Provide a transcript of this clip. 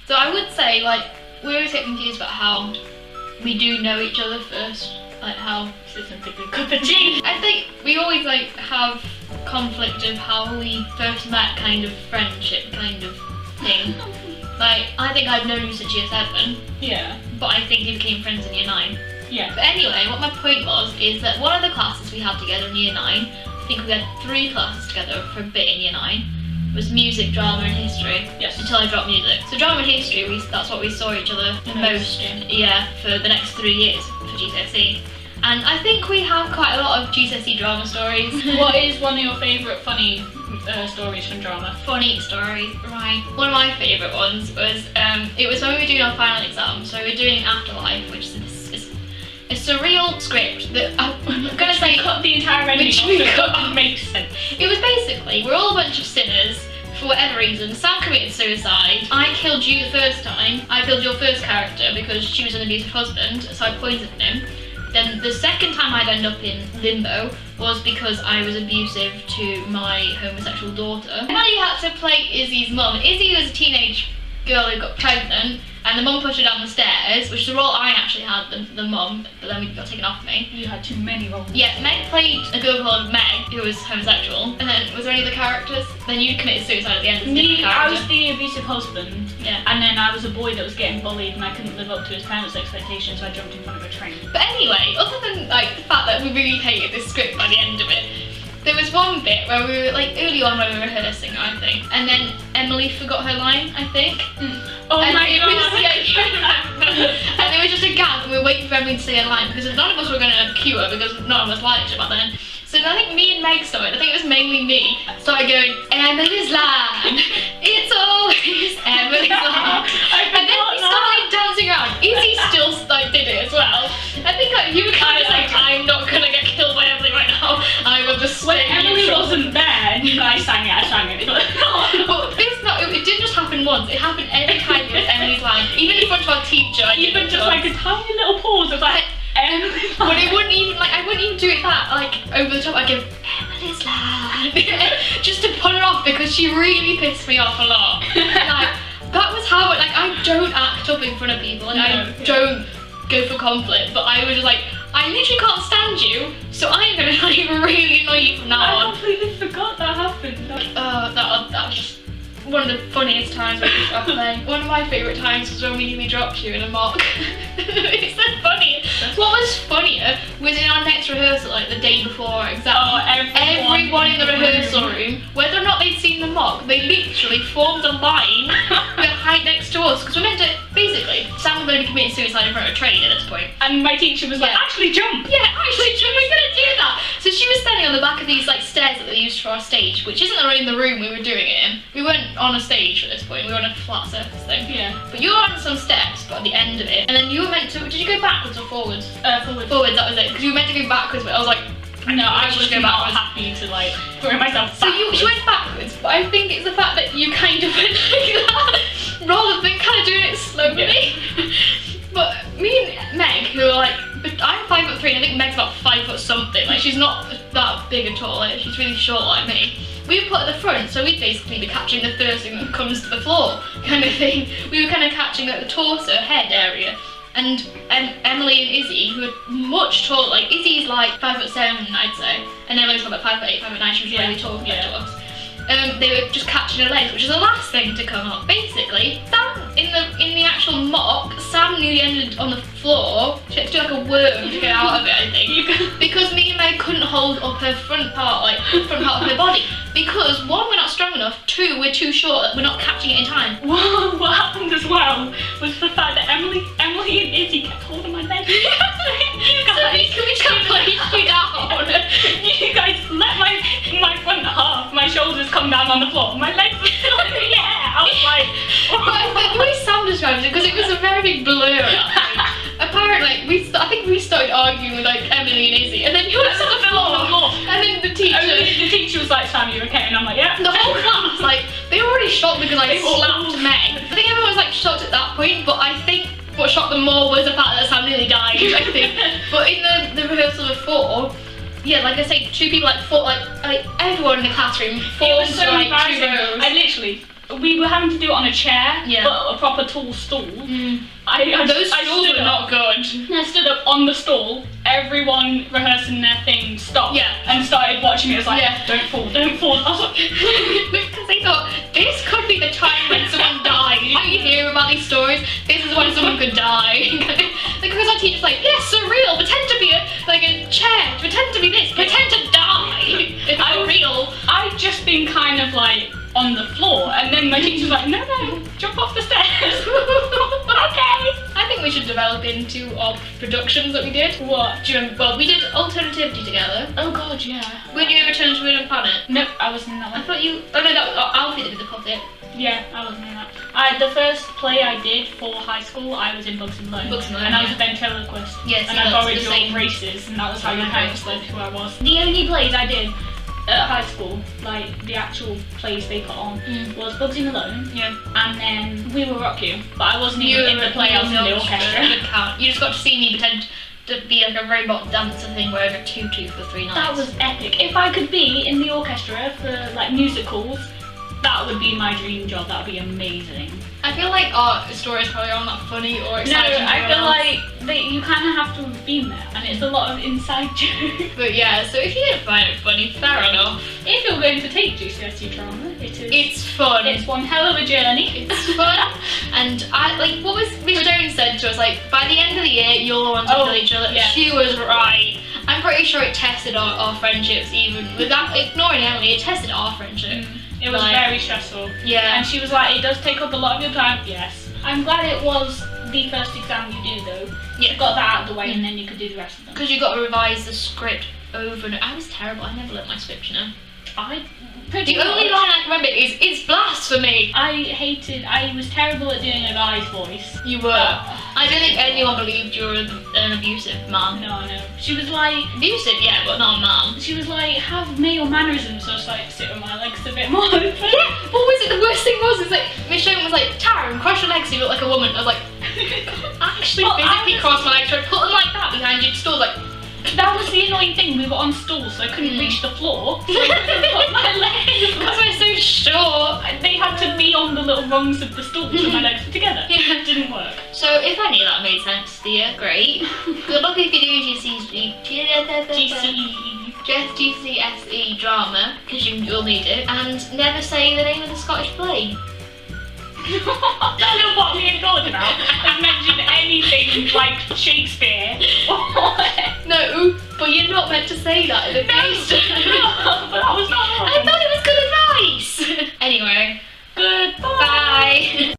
So I would say, like, we always get confused about how we do know each other first. Like how this isn't a good cup of tea. I think we always like have conflict of how we first met, kind of friendship kind of thing. Like, I think I've known you since year 7. Yeah. But I think we became friends in year 9. Yeah. But anyway, what my point was is that one of the classes we had together in year 9, I think we had 3 classes together for a bit in year 9, was music, drama and history. Yes. Until I dropped music. So drama and history, that's what we saw each other the most. Yeah, for the next 3 years for GCSE. And I think we have quite a lot of GCSE drama stories. What is one of your favourite funny stories from drama? Funny stories, right. One of my favourite ones was, it was when we were doing our final exam. So we were doing Afterlife, which is a surreal script that I'm gonna say cut the entire ending off, we so cut. it doesn't make sense. It was basically, we're all a bunch of sinners. For whatever reason, Sam committed suicide. I killed you the first time. I killed your first character because she was an abusive husband, so I poisoned him. Then the second time I'd end up in limbo was because I was abusive to my homosexual daughter. Emily had to play Izzy's mum. Izzy was a teenage girl who got pregnant, and the mum pushed her down the stairs, which is the role I actually had, the mum, but then we got taken off me. You had too many roles. Yeah, Meg played a girl called Meg, who was homosexual. And then, was there any other characters? Then you committed suicide at the end as a different character. I was the abusive husband. Yeah. And then I was a boy that was getting bullied and I couldn't live up to his parents' expectations, so I jumped in front of a train. But anyway, other than like the fact that we really hated this script by the end of it, there was one bit where we were like early on when we were rehearsing, I think, and then Emily forgot her line, I think. Oh and my it god! Was, yeah, you remember. And there was just a gap and we were waiting for Emily to say her line because none of us were going to cue her because none of us liked her back then. So I think me and Meg started, I think it was mainly me, started going, Emily's line, it's always Emily's line. And then we started dancing around. Izzy still like did it as well. I think like, you were kind of like, I'm not going to get killed by Emily right now. I will just When stay Emily neutral. wasn't there, I sang it. But it didn't just happen once, it happened every time it was Emily's line. Even in front of our teacher. Even just like a tiny little pause, it was like, Emily's line. But it wouldn't even, like, I wouldn't even do it that, like, over the top. I'd go, Emily's line. Just to put her off because she really pissed me off a lot. Like, that was how, like, I don't act up in front of people and I don't go for conflict, but I was just like, I literally can't stand you, so I'm gonna like really annoy you from now I on. completely forgot that happened. That was just one of the funniest times when I play. One of my favourite times was when we nearly dropped you in a mock. It's so funny. What was funnier was in our next rehearsal, like the day before our exam. Oh, everyone in the rehearsal room, whether or not they'd seen the mock, they literally formed a line behind next to us because we're meant to, basically, Sam was going to be committing suicide in front of a train at this point. And my teacher was like, actually jump! Yeah, actually, we're going to do that. So she was standing on the back of these like stairs that they used for our stage, which isn't in the room we were doing it in. We weren't on a stage at this point, we were on a flat surface thing. Yeah. But you were on some steps, but at the end of it, and then you were meant to, did you go backwards or forwards? Forward. Forwards, that was it, because you were meant to go backwards, but I was like, No, I was just go not backwards. happy to like throw myself So she went backwards, but I think it's the fact that you kind of went like that, rather than kind of doing it slowly. Yeah. But me and Meg, who are like, I'm 5'3" and I think Meg's about 5 foot something, like she's not that big at all, like she's really short like me. We were put at the front, so we'd basically be catching the first thing that comes to the floor, kind of thing. We were kind of catching like the torso, head area. And Emily and Izzy, who are much taller, like Izzy's like 5'7", I'd say, and Emily's about 5'8", 5'9", she was really tall compared to us. They were just catching her legs, which is the last thing to come up. Basically, Sam, in the actual mock, Sam nearly ended on the floor. She had to do like a worm to get out of it, I think. Because me and Meg couldn't hold up her front part of her body. Because one, we're not strong enough, two, we're too short, that we're not catching it in time. What happened as well was the fact that Emily and Izzy kept holding my legs. You guys, So we just placed you down. you guys let my front half, my shoulders come down on the floor. My legs were still in the air. I was like, But the way Sam described it, because it was a very big blur. Apparently, I think we started arguing with like Emily and Izzy, and then you were on the floor, and then the teacher. the teacher was like, Sam, you okay? And I'm like, yeah. The whole class, like, they were already shocked because I slapped Meg. I think everyone was like shocked at that point, but I think what shocked them more was the fact that Sam nearly died, I think. But in the rehearsal before, yeah, like I say, two people like fought, like everyone in the classroom It formed was so like 2 embarrassing. rows. I literally we were having to do it on a chair, Yeah. but a proper tall stool. Those stools stood were up. not good. I stood up on the stool, everyone rehearsing their thing stopped Yeah. and started watching me. It was like, Yeah. don't fall, don't fall. I was like, Because they thought, this could be the time when someone dies. You know, you hear about these stories, this is when someone could die. Because our teacher's like, yes, surreal, pretend to be a chair, pretend to be this, pretend to die. It's real. I'd just been kind of like on the floor, and then my teacher was like, no, jump off the stairs. Okay. I think we should develop into our productions that we did. What? Do you remember? Well, we did Alternativity together. Oh god, yeah. Were you Return to Moon and Planet? Nope, I wasn't in that I one. thought you. Oh no, that was Alfie that did the puppet. Yeah, I wasn't in that. The first play I did for high school, I was in Bugs and Loan. Bugs and Loan, and I was yeah. a ventriloquist. Yes, and yeah, I that's borrowed the your same. braces, and that was how your Okay. parents learned who I was. The only plays I did at high school, like the actual plays they put on, was Bugs in Alone, Yeah. and then We Will Rock You. But I wasn't even in the play, I was in the orchestra. It count. You just got to see me pretend to be like a robot dancer thing wearing a tutu for 3 nights. That was epic. If I could be in the orchestra for like musicals, that would be my dream job. That would be amazing. I feel like our stories probably aren't that funny or No, exciting. I to feel us. like you kind of have to have been there, and it's a lot of inside jokes. But yeah, so if you didn't find it funny, fair enough. If you're going to take GCSE Drama, it is. It's fun. It's one hell of a journey. It's fun. And I like what was Miss Jones said to us, like, by the end of the year you'll all want to kill each other. yeah. She was right. I'm pretty sure it tested our friendships, even without ignoring Emily, it tested our friendship. It was Like, very stressful. Yeah. And she was like, it does take up a lot of your time. Yes. I'm glad it was the first exam you do though. Yeah. You got that out of the way and then you could do the rest of them. Because you got to revise the script over and over. I was terrible. I never learnt my script, you know. The only line I can remember is, it's blasphemy. I was terrible at doing a guy's voice. You were. I don't think anyone believed you were an abusive man. No. She was like, Abusive, yeah, but not a man. she was like, have male mannerisms. So I was like, sit with my legs a bit more open. Yeah, what was it? The worst thing was, like, Michelle was like, Tara, cross your legs, you look like a woman. I was like, actually Well, physically cross my legs, so I put them like that behind you, still like, That was the annoying thing. We were on stools, so I couldn't reach the floor. So I couldn't put my legs. because we're so short. They had to be on the little rungs of the stool so my legs were together. Yeah. It didn't work. So if any of that made sense to you, great. Good luck if you do GCSE Drama, because you'll need it, and never say the name of the Scottish play. I don't know what we talked about. I mentioned anything like Shakespeare. No, but you're not meant to say that in the case. But that was not I thought it was good advice. Anyway, Goodbye. bye.